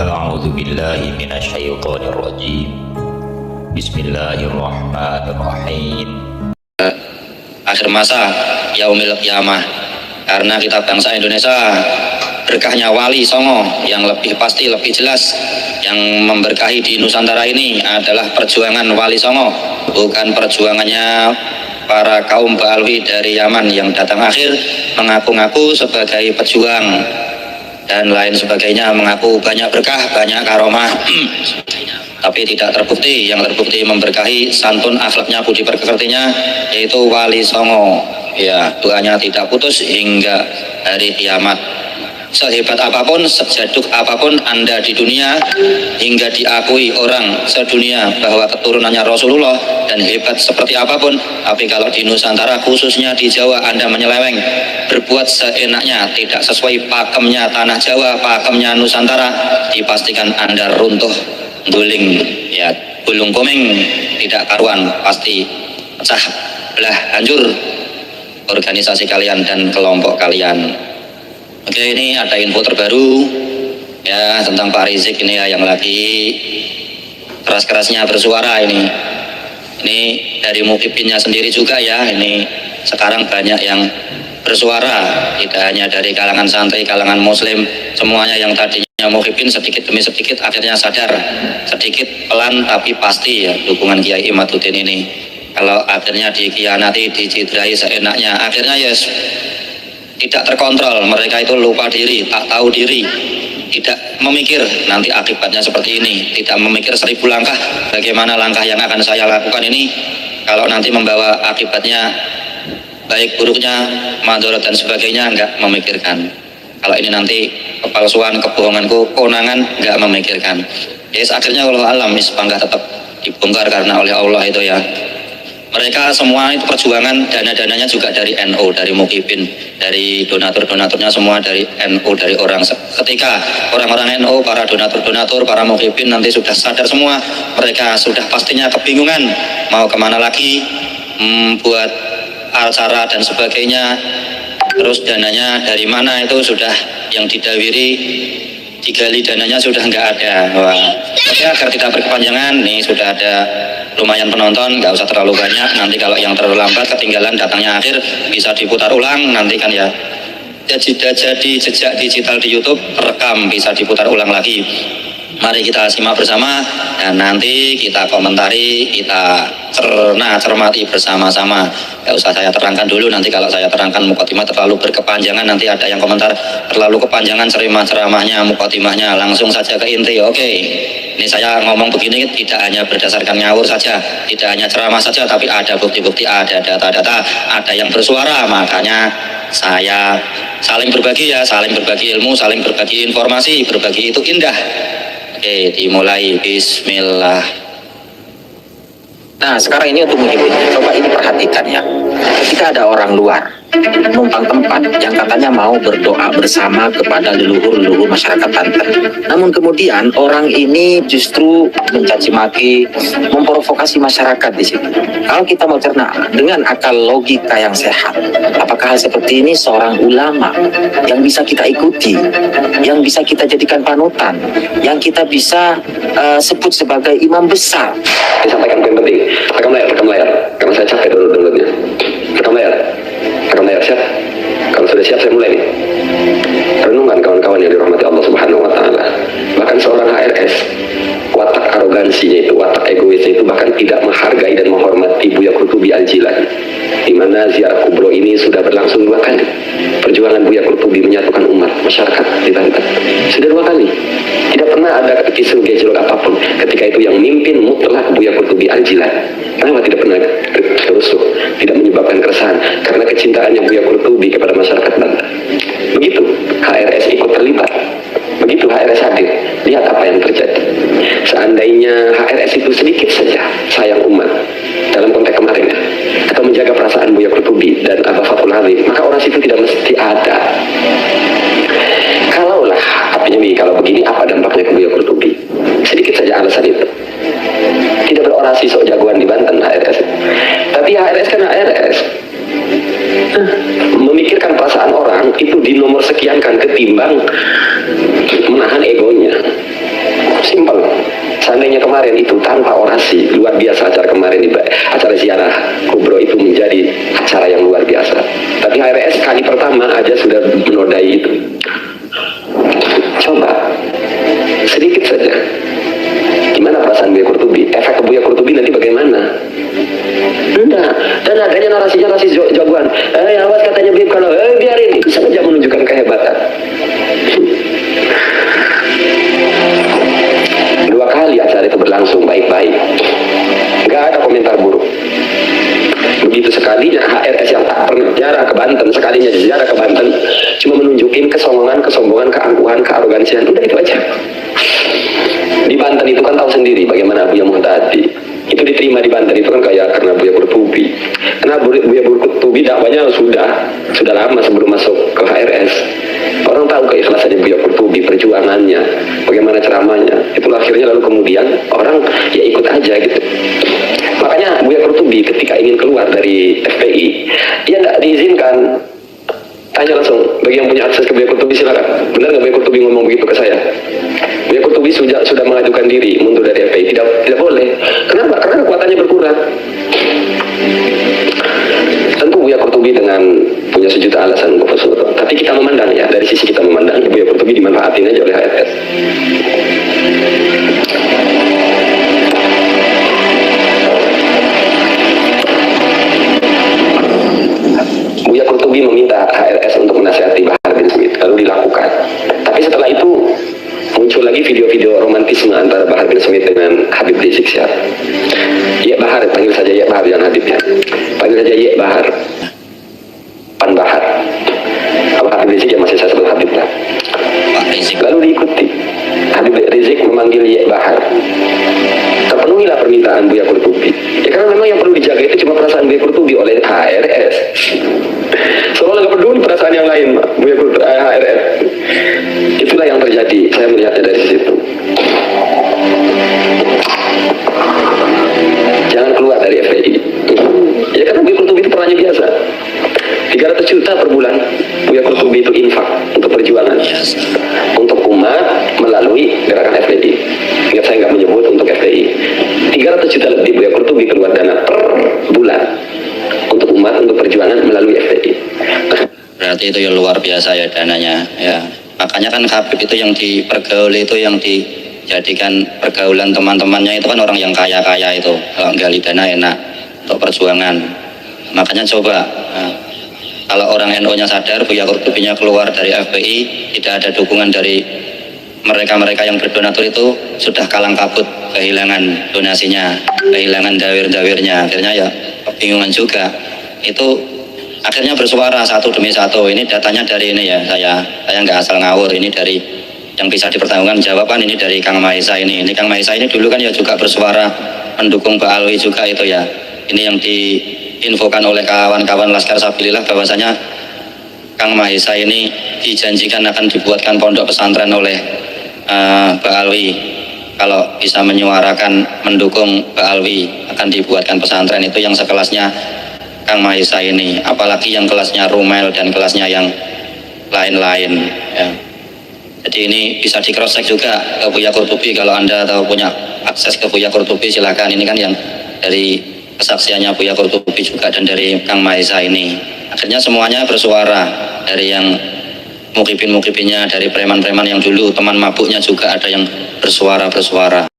A'udzu billahi minasyaitonir rajim. Bismillahirrahmanirrahim. Akhir masa yaumil qiyamah, karena kita bangsa Indonesia berkahnya Wali Songo yang lebih pasti, lebih jelas, yang memberkahi di Nusantara ini adalah perjuangan Wali Songo, bukan perjuangannya para kaum Ba'alwi dari Yaman yang datang akhir mengaku-ngaku sebagai pejuang dan lain sebagainya, mengaku banyak berkah, banyak karomah tapi tidak terbukti. Yang terbukti memberkahi, santun, akhlaknya, budi pekertinya, yaitu Wali Songo. Ya, doanya tidak putus hingga hari kiamat. Sehebat apapun, sejaduk apapun Anda di dunia, hingga diakui orang sedunia bahwa keturunannya Rasulullah, dan hebat seperti apapun, tapi kalau di Nusantara, khususnya di Jawa, Anda menyeleweng, berbuat seenaknya, tidak sesuai pakemnya tanah Jawa, pakemnya Nusantara, dipastikan Anda runtuh, guling, ya, gulung komeng, tidak karuan, pasti pecah belah, hancur organisasi kalian dan kelompok kalian. Oke, ini ada info terbaru ya tentang Pak Rizik ini ya, yang lagi keras-kerasnya bersuara ini. Ini dari Mukibinnya sendiri juga ya, ini sekarang banyak yang bersuara, tidak hanya dari kalangan santri, kalangan muslim, semuanya yang tadinya Mukibin sedikit demi sedikit akhirnya sadar, sedikit pelan tapi pasti ya, dukungan Kiai Imaduddin ini. Kalau akhirnya dikhianati, dicidrai seenaknya, akhirnya yes, tidak terkontrol, mereka itu lupa diri, tak tahu diri, tidak memikir nanti akibatnya seperti ini, tidak memikir 1000 langkah bagaimana langkah yang akan saya lakukan ini kalau nanti membawa akibatnya baik buruknya, madharat dan sebagainya, enggak memikirkan. Kalau ini nanti kepalsuan, kebohonganku, konangan, enggak memikirkan. Yes, akhirnya Allah alam, misbangga tetap dibongkar karena oleh Allah itu ya. Mereka semua itu perjuangan, dana-dananya juga dari NU, dari Mukibin, dari donatur-donaturnya semua dari NU, dari orang. Ketika orang-orang NU, para donatur-donatur, para Mukibin nanti sudah sadar semua, mereka sudah pastinya kebingungan mau kemana lagi, buat acara dan sebagainya, terus dananya dari mana itu sudah yang didawiri, digali dananya sudah nggak ada. Wah, tapi agar tidak berkepanjangan, nih sudah ada lumayan penonton, nggak usah terlalu banyak, nanti kalau yang terlalu lambat ketinggalan datangnya akhir bisa diputar ulang nanti kan ya. Jadi jejak digital di YouTube terekam, bisa diputar ulang lagi. Mari kita simak bersama dan nanti kita komentari, kita cermati bersama-sama. Gak usah saya terangkan dulu, nanti kalau saya terangkan mukadimah terlalu berkepanjangan, nanti ada yang komentar terlalu kepanjangan ceramahnya, mukadimahnya, langsung saja ke inti. Oke, ini saya ngomong begini tidak hanya berdasarkan ngawur saja, tidak hanya ceramah saja, tapi ada bukti-bukti, ada data-data, ada yang bersuara. Makanya saya saling berbagi ya, saling berbagi ilmu, saling berbagi informasi, berbagi itu indah. Oke, dimulai. Bismillah. Nah, sekarang ini untuk Mukibin, coba ini perhatikan ya. Ketika ada orang luar numpang tempat yang katanya mau berdoa bersama kepada leluhur-leluhur masyarakat Banten, namun kemudian orang ini justru mencaci maki, memprovokasi masyarakat di situ. Kalau kita mau cerna dengan akal logika yang sehat, apakah hal seperti ini seorang ulama yang bisa kita ikuti, yang bisa kita jadikan panutan, yang kita bisa sebut sebagai imam besar? Disampaikan poin penting. Rekam layar, karena saya capek dulu dengarnya. Rekam layar, siap. Kalau sudah siap saya mulai nih. Renungan kawan-kawan yang dirahmati Allah Subhanahu Wa Taala. Bahkan seorang HRS, watak arogansinya itu, watak egoisnya itu bahkan tidak menghargai dan menghormati Buya Qurtubi Al-Jilani. Di mana ziarah kubro ini sudah berlangsung 2 kali. Perjuangan Buya Qurtubi menyatukan umat masyarakat di Banten sudah 2 kali. Tidak pernah ada kisruh gejolak apapun. Ketika itu yang mimpin mutlak Buya Qurtubi Al-Jilani. Kenapa tidak pernah kerusuh, tidak menyebabkan keresahan? Karena kecintaannya Buya Qurtubi kepada masyarakat Banten. Begitu HRS ikut terlibat, begitu HRS hadir, lihat apa yang terjadi. Seandainya HRS itu sedikit saja sayang umat dalam konteks kemarin ya, atau menjaga perasaan Buya Qurtubi dan Abah Fathul Hadi, maka orang situ tidak mesti ada. Kalaulah, artinya nih, kalau begini apa dampaknya ke Buya Qurtubi? Sedikit saja alasan itu. Tidak berorasi sok jagoan di Banten HRS. Tapi HRS kan HRS. Memikirkan perasaan orang itu di nomor sekian kan ketimbang menahan egonya. yang kemarin itu tanpa orasi, luar biasa acara kemarin, acara ziarah kubro itu menjadi acara yang luar biasa. Tapi HRS kali pertama aja sudah menodai itu. Coba sedikit saja, gimana perasaan Buya Qurtubi? Efek ke Buya Qurtubi nanti bagaimana? Enggak, dan adanya narasi jagoan. Awas katanya Bib kalau biarin, itu saja menunjukkan kehebatan. 2 kali acara itu berlangsung baik-baik, nggak ada komentar buruk. Begitu sekalinya HRS yang tak pernah ziarah ke Banten, sekalinya ziarah ke Banten, cuma menunjukin kesombongan, keangkuhan, kearogansian, udah itu aja. Di Banten itu kan tahu sendiri bagaimana Buya Muhtadi itu diterima di Banten itu kan kayak karena Buya Qurtubi. Karena Buya Qurtubi dakwanya sudah lama sebelum masuk ke HRS. Orang tahu keikhlasannya Buya Qurtubi, perjuangannya, bagaimana ceramahnya. Itulah akhirnya lalu kemudian orang ya ikut aja gitu. Makanya Buya Qurtubi ketika ingin keluar dari FPI, dia tidak diizinkan. Tanya langsung, bagi yang punya akses ke Buya Qurtubi silakan. Benar nggak Buya Qurtubi ngomong begitu ke saya? Buya Qurtubi sudah mengajukan diri mundur dari FPI. Tidak boleh. Kenapa? Karena kekuatannya berkurang. Tentu Buya Qurtubi dengan punya sejuta alasan untuk bersuara. Tapi kita memandang ya, dari sisi kita memandang Buya Qurtubi dimanfaatin aja oleh HRS. Buya Qurtubi meminta HRS untuk menasihati Bahar bin Smith, lalu dilakukan. Tapi setelah itu muncul lagi video-video romantisme antara Bahar bin Smith dengan Habib Rizik Syihab. Ye Bahar, panggil saja Ye Bahar jangan Habib ya. Panggil saja Ye Bahar. Pan Bahar. Kalau Habib Rizik ya masih saya sebut Habib lah. Lalu diikuti. Habib Rizik memanggil Ye Bahar. Terpenuhilah permintaan Buya Qurtubi. Ya karena memang yang perlu dijaga itu cuma perasaan Buya Qurtubi oleh HRS. Soalnya nggak peduli perasaan yang lain, Buya Qurtubi HRS. Itulah yang terjadi. Saya melihatnya dari situ. Jangan keluar dari FPI. Ya karena Buya Qurtubi itu perannya biasa. 300 juta per bulan Buya Qurtubi itu infak untuk perjuangan, untuk umat melalui gerakan FPI. Ingat saya nggak menyebut untuk FPI. 300 juta lebih Buya Qurtubi keluar dana per bulan untuk umat, untuk perjuangan melalui FPI. Berarti itu ya luar biasa ya dananya ya. Makanya kan Habib itu yang dipergauli, itu yang dijadikan pergaulan teman-temannya itu kan orang yang kaya-kaya itu. Kalau gali dana enak untuk perjuangan. Makanya coba kalau orang NU-nya sadar Buya Qurtubinya keluar dari FPI, tidak ada dukungan dari mereka-mereka yang berdonatur itu, sudah kalang kabut, kehilangan donasinya, kehilangan dawir-dawirnya, akhirnya ya kebingungan juga. Itu akhirnya bersuara satu demi satu. Ini datanya dari ini ya, saya nggak asal ngawur, ini dari yang bisa dipertanggungan jawaban, ini dari Kang Mahesa ini. Ini Kang Mahesa ini dulu kan ya juga bersuara mendukung Mbak Alwi juga itu ya. Ini yang diinfokan oleh kawan-kawan Laskar Sabilillah bahwasanya Kang Mahesa ini dijanjikan akan dibuatkan pondok pesantren oleh Mbak Alwi. Kalau bisa menyuarakan mendukung Mbak Alwi akan dibuatkan pesantren, itu yang sekelasnya Kang Mahesa ini, apalagi yang kelasnya Rumel dan kelasnya yang lain-lain ya. Jadi ini bisa di cross check juga ke Buya Qurtubi. Kalau Anda tahu punya akses ke Buya Qurtubi silakan. Ini kan yang dari kesaksiannya Buya Qurtubi juga dan dari Kang Mahesa ini. Akhirnya semuanya bersuara, dari yang mukibin-mukibinnya, dari preman-preman yang dulu teman mabuknya juga ada yang bersuara.